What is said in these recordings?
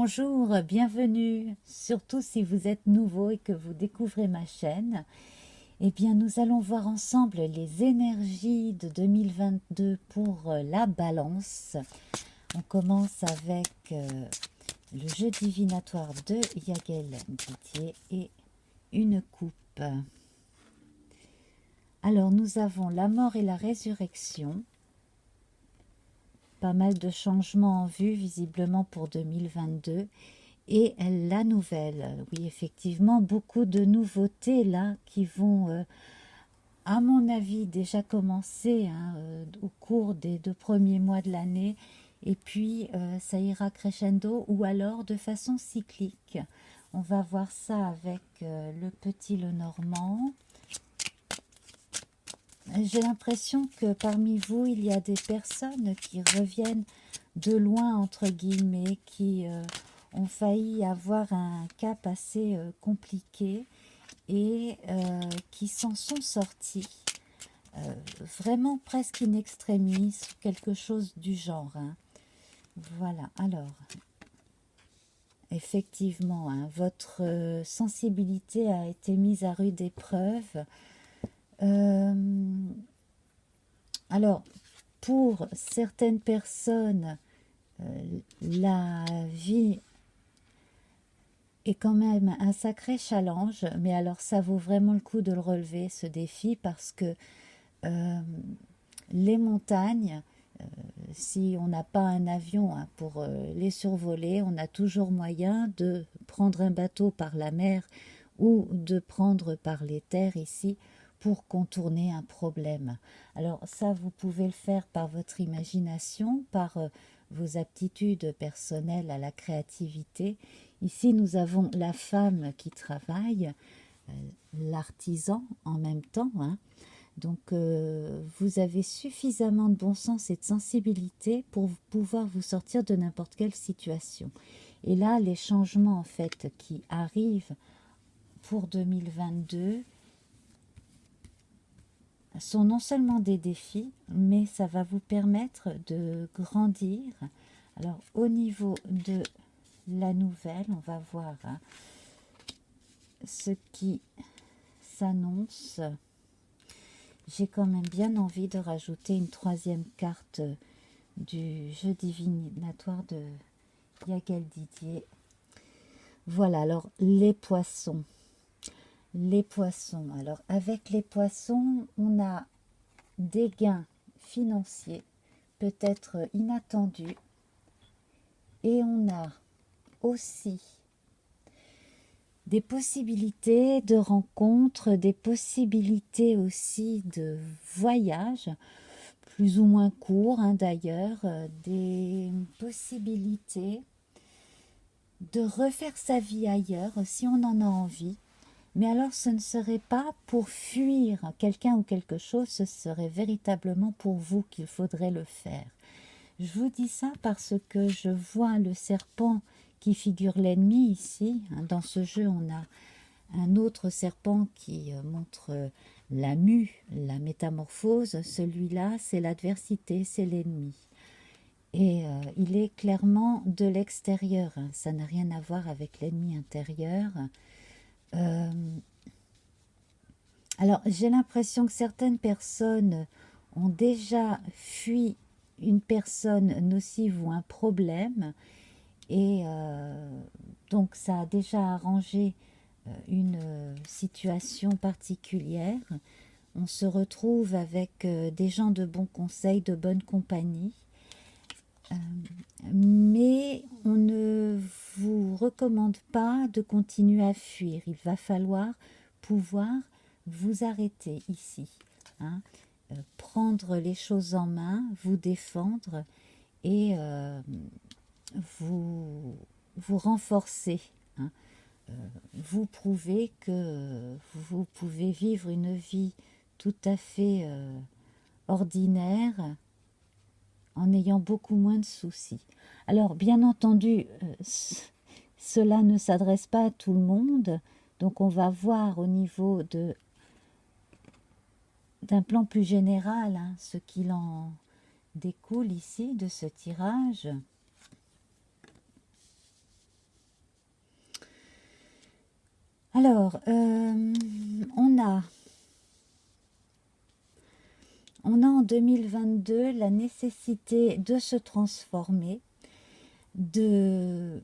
bonjour, bienvenue, surtout si vous êtes nouveau et que vous découvrez ma chaîne. Eh bien, nous allons voir ensemble les énergies de 2022 pour la balance. On commence avec le jeu divinatoire de Yael Didier et une coupe. Alors, nous avons la mort et la résurrection. Pas mal de changements en vue, visiblement pour 2022. Et la nouvelle, oui, effectivement, beaucoup de nouveautés là qui vont, à mon avis, déjà commencer au cours des 2 premiers mois de l'année. Et puis, ça ira crescendo ou alors de façon cyclique. On va voir ça avec le petit Lenormand. J'ai l'impression que parmi vous, il y a des personnes qui reviennent de loin, entre guillemets, qui ont failli avoir un cap assez compliqué et qui s'en sont sortis. Vraiment presque in extremis, quelque chose du genre. Voilà, alors, effectivement, votre sensibilité a été mise à rude épreuve. Alors, pour certaines personnes, la vie est quand même un sacré challenge, mais alors ça vaut vraiment le coup de le relever, ce défi, parce que les montagnes, si on n'a pas un avion pour les survoler, on a toujours moyen de prendre un bateau par la mer ou de prendre par les terres ici pour contourner un problème. Alors ça, vous pouvez le faire par votre imagination, par vos aptitudes personnelles à la créativité. Ici, nous avons la femme qui travaille, l'artisan en même temps. Donc, vous avez suffisamment de bon sens et de sensibilité pour pouvoir vous sortir de n'importe quelle situation. Et là, les changements en fait qui arrivent pour 2022 sont non seulement des défis, mais ça va vous permettre de grandir. Alors, au niveau de la nouvelle, on va voir ce qui s'annonce. J'ai quand même bien envie de rajouter une troisième carte du jeu divinatoire de Yael Didier. Voilà, alors les poissons. Les poissons. Alors, avec les poissons, on a des gains financiers, peut-être inattendus, et on a aussi des possibilités de rencontres, des possibilités aussi de voyages, plus ou moins courts d'ailleurs, des possibilités de refaire sa vie ailleurs si on en a envie. Mais alors ce ne serait pas pour fuir quelqu'un ou quelque chose, ce serait véritablement pour vous qu'il faudrait le faire. Je vous dis ça parce que je vois le serpent qui figure l'ennemi ici. Dans ce jeu, on a un autre serpent qui montre la mue, la métamorphose. Celui-là, c'est l'adversité, c'est l'ennemi. Et il est clairement de l'extérieur. Ça n'a rien à voir avec l'ennemi intérieur. Alors, j'ai l'impression que certaines personnes ont déjà fui une personne nocive ou un problème, et donc ça a déjà arrangé une situation particulière. On se retrouve avec des gens de bons conseils, de bonne compagnie, mais on ne vous recommande pas de continuer à fuir. Il va falloir pouvoir vous arrêter ici, prendre les choses en main, vous défendre et vous renforcer, vous prouver que vous pouvez vivre une vie tout à fait ordinaire en ayant beaucoup moins de soucis. Alors, bien entendu, cela ne s'adresse pas à tout le monde, donc on va voir au niveau d'un plan plus général ce qu'il en découle ici de ce tirage. Alors, on a en 2022 la nécessité de se transformer, de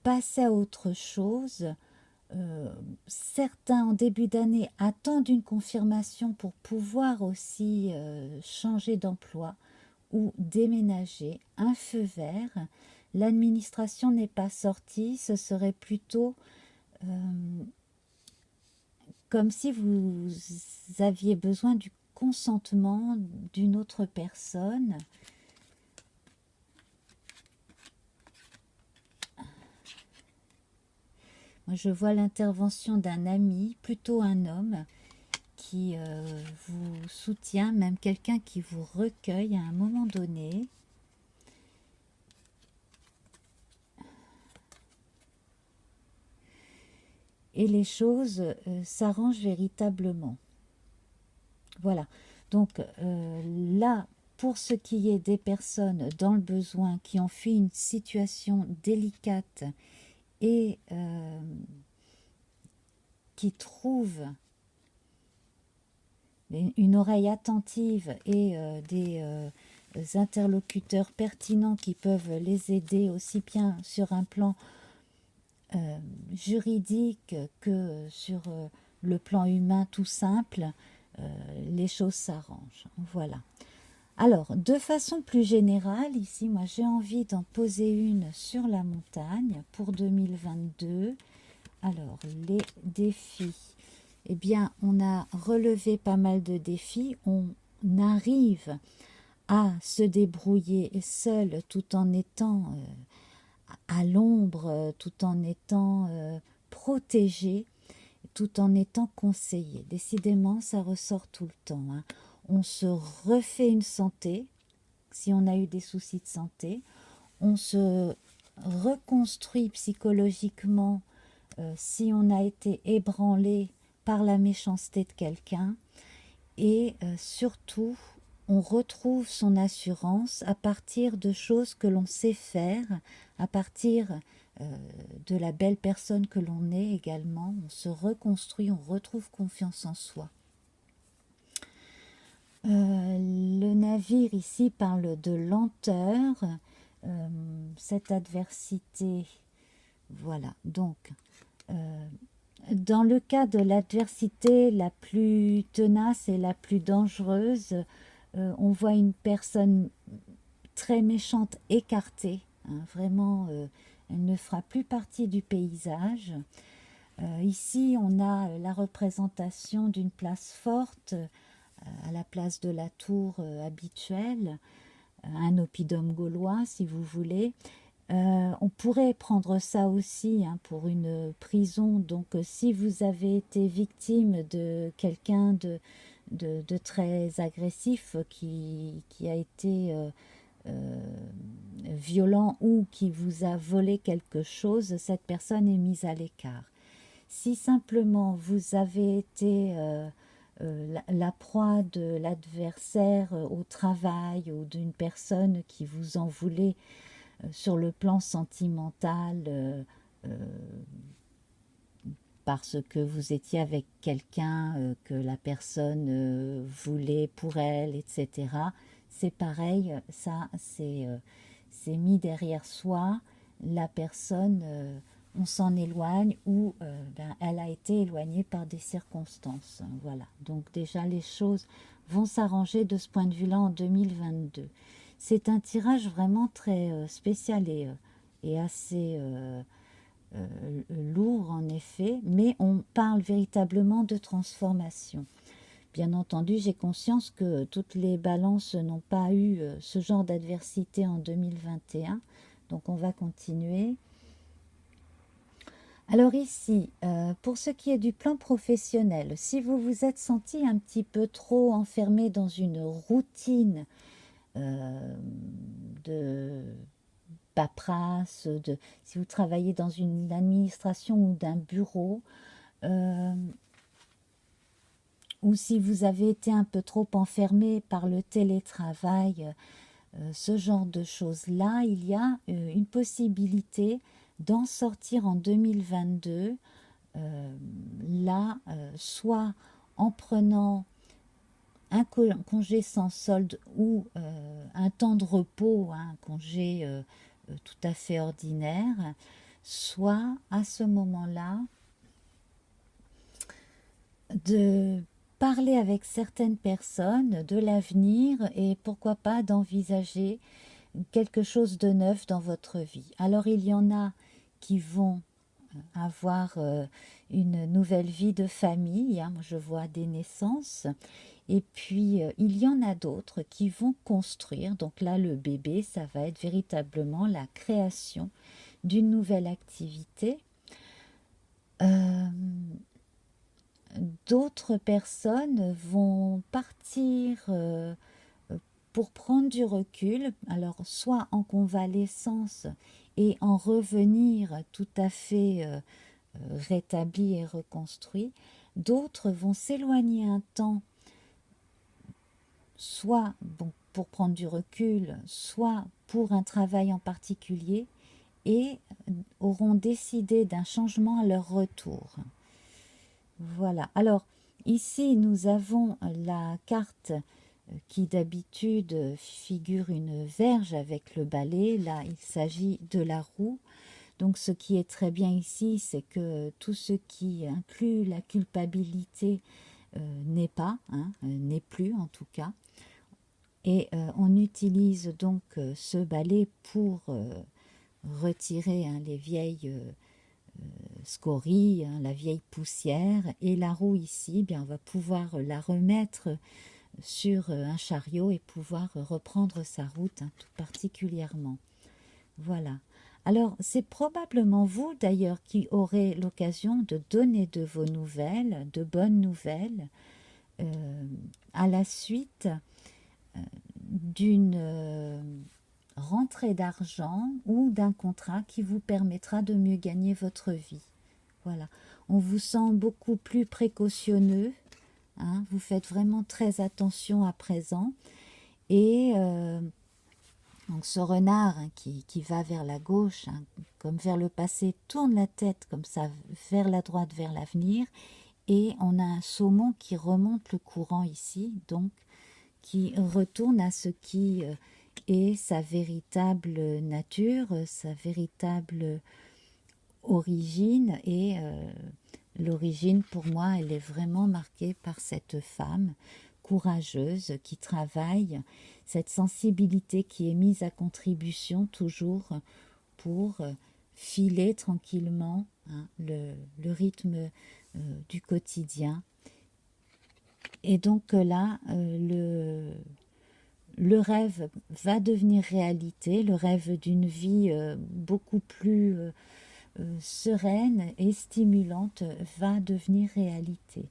passer à autre chose. Certains en début d'année attendent une confirmation pour pouvoir aussi changer d'emploi ou déménager, un feu vert. L'administration n'est pas sortie, ce serait plutôt comme si vous aviez besoin du consentement d'une autre personne. Moi, je vois l'intervention d'un ami, plutôt un homme, qui vous soutient, même quelqu'un qui vous recueille à un moment donné. Et les choses s'arrangent véritablement. Voilà. Donc là, pour ce qui est des personnes dans le besoin qui ont fui une situation délicate et qui trouvent une oreille attentive et des interlocuteurs pertinents qui peuvent les aider aussi bien sur un plan juridique que sur le plan humain tout simple, les choses s'arrangent. Voilà. Alors, de façon plus générale, ici, moi j'ai envie d'en poser une sur la montagne pour 2022. Alors, les défis. Eh bien, on a relevé pas mal de défis. On arrive à se débrouiller seul tout en étant à l'ombre, tout en étant protégé, tout en étant conseillé. Décidément, ça ressort tout le temps. Hein. On se refait une santé, si on a eu des soucis de santé. On se reconstruit psychologiquement si on a été ébranlé par la méchanceté de quelqu'un. Et surtout, on retrouve son assurance à partir de choses que l'on sait faire, à partir de la belle personne que l'on est également. On se reconstruit, on retrouve confiance en soi. Le navire ici parle de lenteur, cette adversité. Voilà, donc dans le cas de l'adversité la plus tenace et la plus dangereuse, on voit une personne très méchante écartée. Hein, vraiment, elle ne fera plus partie du paysage. Ici, on a la représentation d'une place forte à la place de la tour habituelle, un oppidum gaulois si vous voulez. On pourrait prendre ça aussi hein, pour une prison. Donc si vous avez été victime de quelqu'un de très agressif qui a été violent ou qui vous a volé quelque chose, cette personne est mise à l'écart. Si simplement vous avez été la proie de l'adversaire au travail ou d'une personne qui vous en voulait sur le plan sentimental parce que vous étiez avec quelqu'un que la personne voulait pour elle, etc. C'est pareil, ça c'est mis derrière soi, la personne, on s'en éloigne ou elle a été éloignée par des circonstances. Voilà, donc déjà les choses vont s'arranger de ce point de vue-là en 2022. C'est un tirage vraiment très spécial et assez lourd en effet, mais on parle véritablement de transformation. Bien entendu, j'ai conscience que toutes les balances n'ont pas eu ce genre d'adversité en 2021, donc on va continuer. Alors ici, pour ce qui est du plan professionnel, si vous vous êtes senti un petit peu trop enfermé dans une routine de paperasse, si vous travaillez dans une administration ou d'un bureau, ou si vous avez été un peu trop enfermé par le télétravail, ce genre de choses-là, il y a une possibilité d'en sortir en 2022 là, soit en prenant un congé sans solde ou un temps de repos, hein, un congé tout à fait ordinaire, soit à ce moment-là de parler avec certaines personnes de l'avenir et pourquoi pas d'envisager quelque chose de neuf dans votre vie. Alors il y en a qui vont avoir une nouvelle vie de famille, hein, moi je vois des naissances, et puis il y en a d'autres qui vont construire, donc là le bébé ça va être véritablement la création d'une nouvelle activité. Euh, D'autres personnes vont partir pour prendre du recul, alors soit en convalescence et en revenir tout à fait rétabli et reconstruit. D'autres vont s'éloigner un temps, soit bon, pour prendre du recul, soit pour un travail en particulier, et auront décidé d'un changement à leur retour. Voilà. Alors, ici, nous avons la carte qui d'habitude figure une verge avec le balai. Là, il s'agit de la roue. Donc, ce qui est très bien ici, c'est que tout ce qui inclut la culpabilité n'est pas, hein, n'est plus en tout cas. Et on utilise donc ce balai pour retirer hein, les vieilles scories, hein, la vieille poussière, et la roue ici, bien, on va pouvoir la remettre sur un chariot et pouvoir reprendre sa route hein, tout particulièrement. Voilà. Alors, c'est probablement vous d'ailleurs qui aurez l'occasion de donner de vos nouvelles, de bonnes nouvelles, à la suite d'une rentrée d'argent ou d'un contrat qui vous permettra de mieux gagner votre vie. Voilà. On vous sent beaucoup plus précautionneux. Hein, vous faites vraiment très attention à présent. Et donc ce renard hein, qui va vers la gauche, hein, comme vers le passé, tourne la tête comme ça, vers la droite, vers l'avenir. Et on a un saumon qui remonte le courant ici, donc qui retourne à ce qui est sa véritable nature, sa véritable origine. Et l'origine, pour moi, elle est vraiment marquée par cette femme courageuse qui travaille, cette sensibilité qui est mise à contribution toujours pour filer tranquillement hein, le rythme du quotidien. Et donc là, le rêve va devenir réalité, le rêve d'une vie beaucoup plus sereine et stimulante va devenir réalité.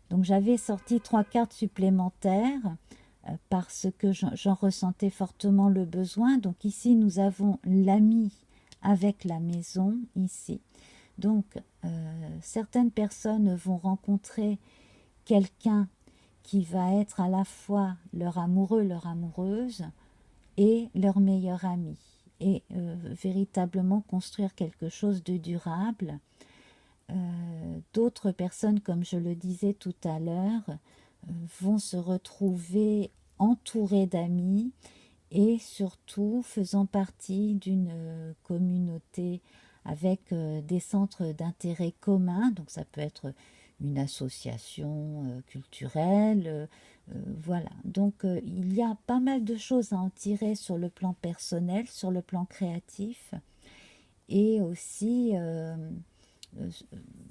Donc j'avais sorti 3 cartes supplémentaires parce que j'en ressentais fortement le besoin. Donc ici nous avons l'ami avec la maison ici. Donc certaines personnes vont rencontrer quelqu'un qui va être à la fois leur amoureux, leur amoureuse et leur meilleur ami, et véritablement construire quelque chose de durable. D'autres personnes, comme je le disais tout à l'heure, vont se retrouver entourées d'amis et surtout faisant partie d'une communauté avec des centres d'intérêt communs. Donc ça peut être une association culturelle, voilà. Donc il y a pas mal de choses à en tirer sur le plan personnel, sur le plan créatif et aussi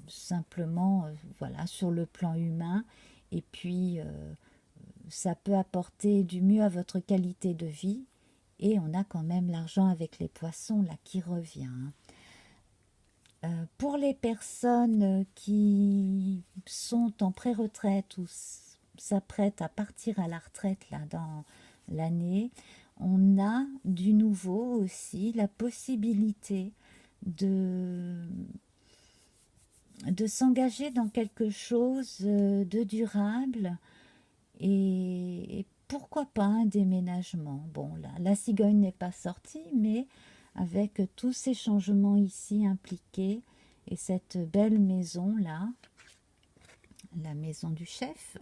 simplement voilà, sur le plan humain. Et puis ça peut apporter du mieux à votre qualité de vie. Et on a quand même l'argent avec les poissons là qui revient. Pour les personnes qui sont en pré-retraite ou s'apprêtent à partir à la retraite là dans l'année, on a du nouveau aussi la possibilité de s'engager dans quelque chose de durable et pourquoi pas un déménagement. Bon, là, la cigogne n'est pas sortie, mais avec tous ces changements ici impliqués, Et cette belle maison-là, la maison du chef,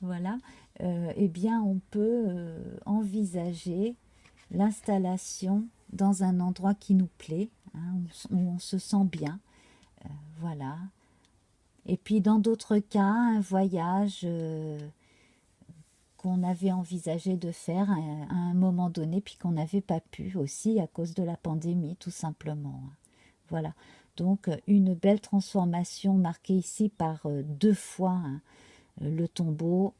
voilà, eh bien on peut envisager l'installation dans un endroit qui nous plaît, hein, où on se sent bien, voilà. Et puis dans d'autres cas, un voyage qu'on avait envisagé de faire à un moment donné, puis qu'on n'avait pas pu aussi à cause de la pandémie, tout simplement. Voilà. Donc une belle transformation marquée ici par deux fois, hein, le tombeau.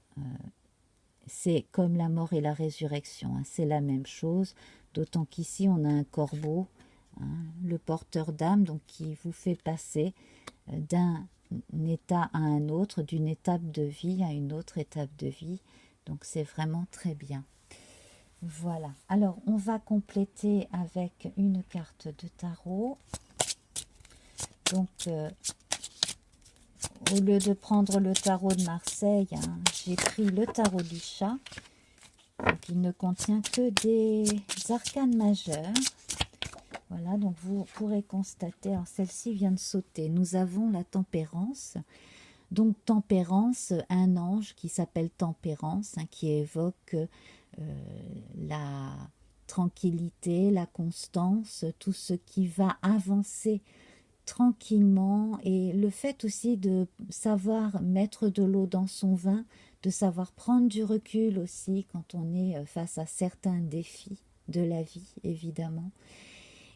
C'est comme la mort et la résurrection, hein, c'est la même chose, d'autant qu'ici on a un corbeau, hein, le porteur d'âme, donc qui vous fait passer d'un état à un autre, d'une étape de vie à une autre étape de vie. Donc c'est vraiment très bien. Voilà. Alors on va compléter avec une carte de tarot. Donc au lieu de prendre le tarot de Marseille, hein, j'ai pris le tarot du chat. Donc il ne contient que des arcanes majeures. Voilà, donc vous pourrez constater, alors celle-ci vient de sauter, nous avons la tempérance. Donc tempérance, un ange qui s'appelle Tempérance, hein, qui évoque la tranquillité, la constance, tout ce qui va avancer tranquillement, et le fait aussi de savoir mettre de l'eau dans son vin, de savoir prendre du recul aussi quand on est face à certains défis de la vie, évidemment.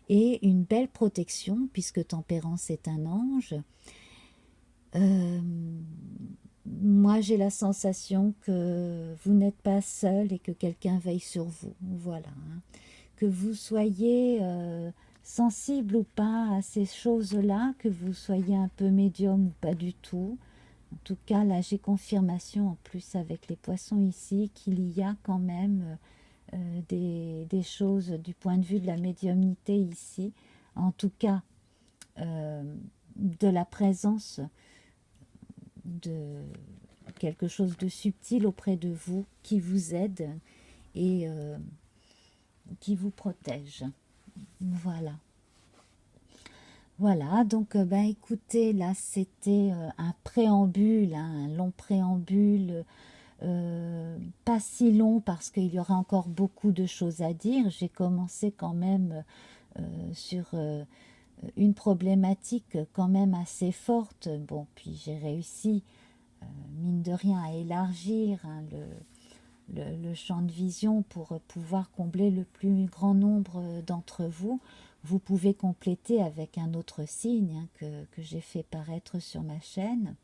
Et une belle protection, puisque Tempérance est un ange. Moi, j'ai la sensation que vous n'êtes pas seul et que quelqu'un veille sur vous. Voilà. Hein. Que vous soyez sensible ou pas à ces choses-là, que vous soyez un peu médium ou pas du tout. En tout cas, là, j'ai confirmation en plus avec les poissons ici qu'il y a quand même des choses du point de vue de la médiumnité ici. En tout cas, de la présence de quelque chose de subtil auprès de vous qui vous aide et qui vous protège. Voilà. Voilà, donc ben écoutez, là c'était un préambule, hein, un long préambule, pas si long parce qu'il y aura encore beaucoup de choses à dire. J'ai commencé quand même sur une problématique quand même assez forte. Bon, puis j'ai réussi, mine de rien, à élargir, hein, le champ de vision pour pouvoir combler le plus grand nombre d'entre vous. Vous pouvez compléter avec un autre signe, hein, que j'ai fait paraître sur ma chaîne.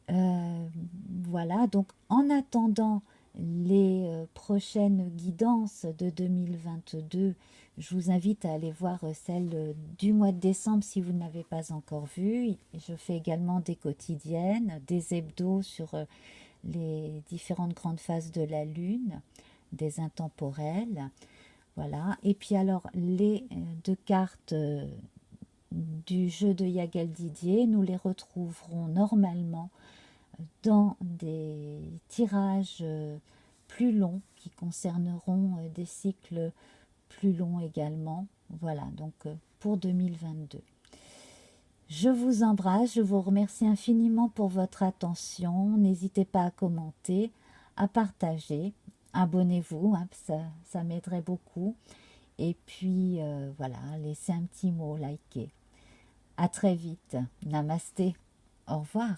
Voilà, donc en attendant les prochaines guidances de 2022, je vous invite à aller voir celle du mois de décembre si vous ne l'avez pas encore vue. Je fais également des quotidiennes, des hebdos sur les différentes grandes phases de la Lune, des intemporels. Voilà, et puis alors les deux cartes du jeu de Yagal Didier, nous les retrouverons normalement dans des tirages plus longs qui concerneront des cycles plus longs également. Voilà, donc pour 2022. Je vous embrasse, je vous remercie infiniment pour votre attention. N'hésitez pas à commenter, à partager, abonnez-vous, hein, ça m'aiderait beaucoup. Et puis voilà, laissez un petit mot, likez. À très vite. Namasté. Au revoir.